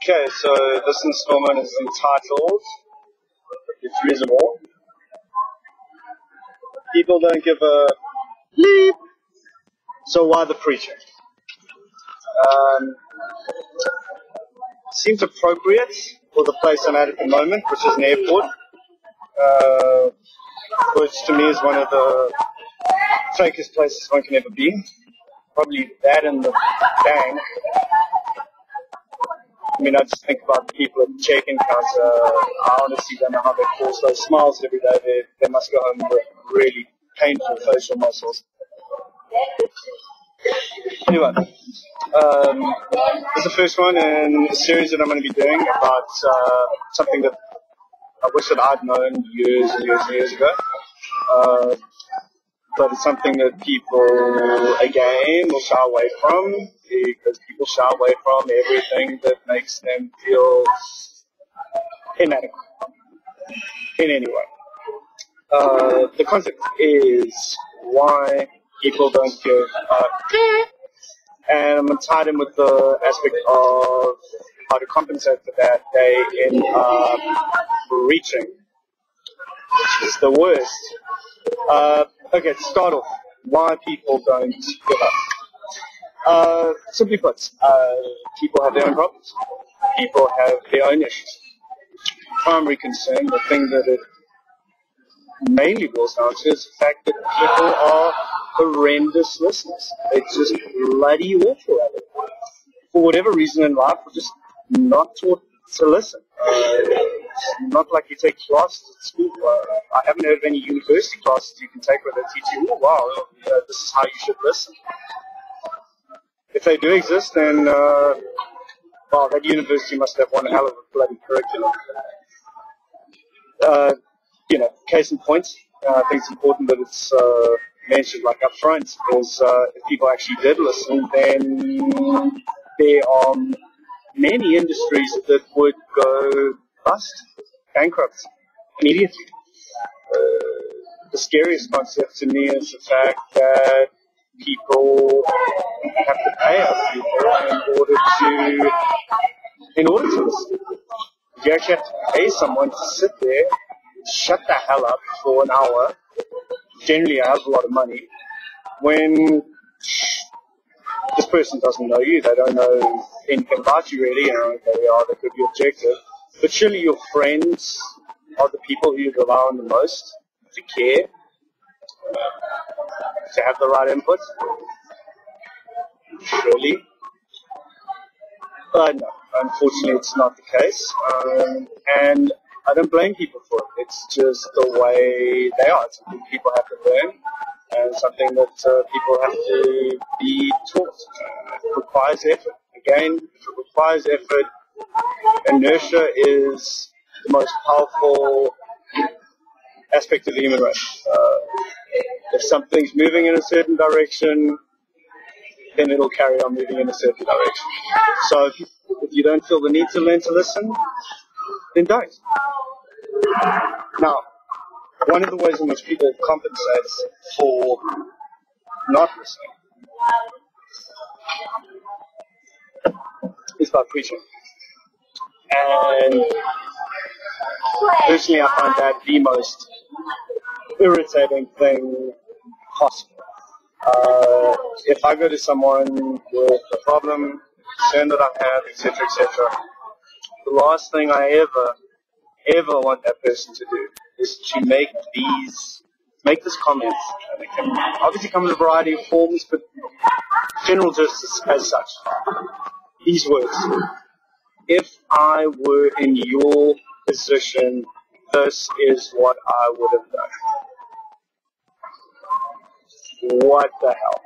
Okay, so this installment is entitled It's Reasonable. People don't give a bleep, so why the preacher? Seems appropriate for the place I'm at the moment, which is an airport, which to me is one of the fakest places one can ever be. Probably that and the bank. I mean, I just think about the people at the check-in counter. I honestly don't know how they force those smiles every day. They must go home with really painful facial muscles. Anyway, this is the first one in a series that I'm going to be doing about something that I wish that I'd known years and years and years ago. But it's something that people, again, will shy away from, because people shy away from everything that makes them feel inadequate in any way. The concept is why people don't give and I'm tied in with the aspect of how to compensate for that. They end up reaching, which is the worst. Okay, to start off, why people don't give up. Simply put, people have their own problems. People have their own issues. Primary concern, the thing that it mainly boils down to, is the fact that people are horrendous listeners. They're just bloody awful at it. For whatever reason in life, we're just not taught to listen. It's not like you take classes at school. I haven't heard of any university classes you can take where they teach you, oh wow, this is how you should listen. If they do exist, then well, that university must have one hell of a bloody curriculum. Case in point, I think it's important that it's mentioned like up front, because if people actually did listen, then there are many industries that would go bust, bankrupt, immediately. The scariest concept to me is the fact that people have to pay other people in order to listen. You actually have to pay someone to sit there, shut the hell up for an hour. Generally, I have a lot of money. When this person doesn't know you, they don't know anything about you really, they could be objective. But surely your friends are the people who you rely on the most to care, to have the right input. Surely. But no, unfortunately it's not the case. And I don't blame people for it. It's just the way they are. It's something people have to learn, and something that people have to be taught. It requires effort. Again, if it requires effort, inertia is the most powerful aspect of the human race. If something's moving in a certain direction, then it'll carry on moving in a certain direction. So if you don't feel the need to learn to listen, then don't. Now, one of the ways in which people compensate for not listening is by preaching. And personally, I find that the most irritating thing possible. If I go to someone with a problem, concern that I have, etc., the last thing I ever want that person to do is to make this comment. And it can obviously come in a variety of forms, but general justice as such. These words: if I were in your position, this is what I would have done. What the hell?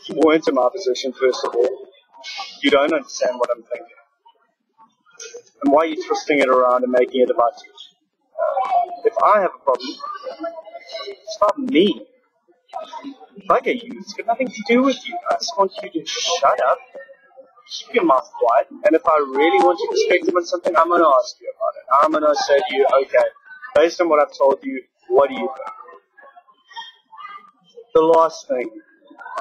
You weren't in my position, first of all. You don't understand what I'm thinking. And why are you twisting it around and making it about you? If I have a problem, it's not me. If I get you, it's got nothing to do with you. I just want you to shut up, keep your mouth quiet, and if I really want your perspective on something, I'm going to ask you about it. I'm going to say to you, okay, based on what I've told you, what do you think? The last thing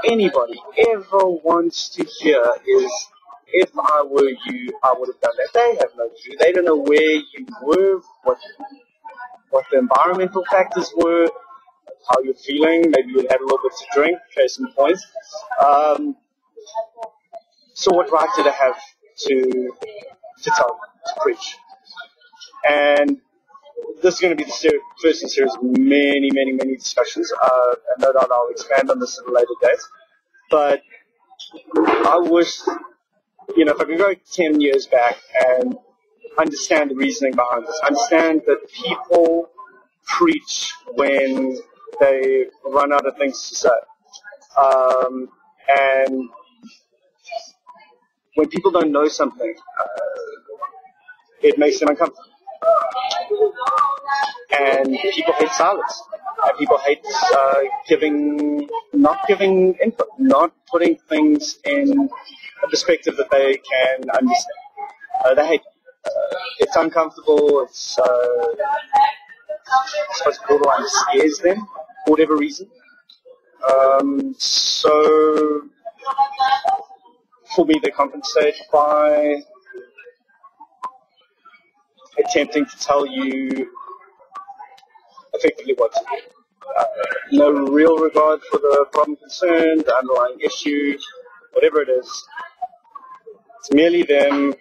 anybody ever wants to hear is if I were you, I would have done that. They have no clue. They don't know where you were, what the environmental factors were, how you're feeling. Maybe you had a little bit to drink, case in point. So what right do they have to tell, to preach? And this is going to be the first in a series of many, many, many discussions. And no doubt I'll expand on this at a later date. But I wish, if I could go 10 years back and understand the reasoning behind this, understand that people preach when they run out of things to say. And when people don't know something, it makes them uncomfortable. And people hate silence. And people hate not giving input, not putting things in a perspective that they can understand. They hate it. It's uncomfortable. It's, I suppose, borderline scares them for whatever reason. So, for me, they compensate by attempting to tell you effectively what to do. No real regard for the problem concerned, the underlying issue, whatever it is. It's merely them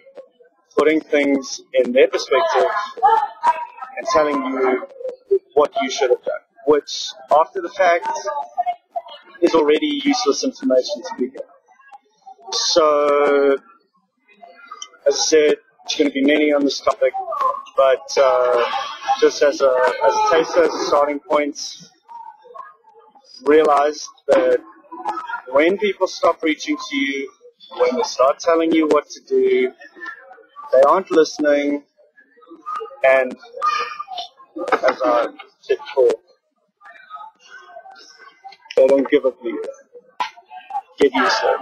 putting things in their perspective and telling you what you should have done, which, after the fact, is already useless information to begin. So, as I said, there's going to be many on this topic, but just as a taster, as a starting point, realize that when people stop reaching to you, when they start telling you what to do, they aren't listening, and as I said before, they don't give a bleed. Get used to it.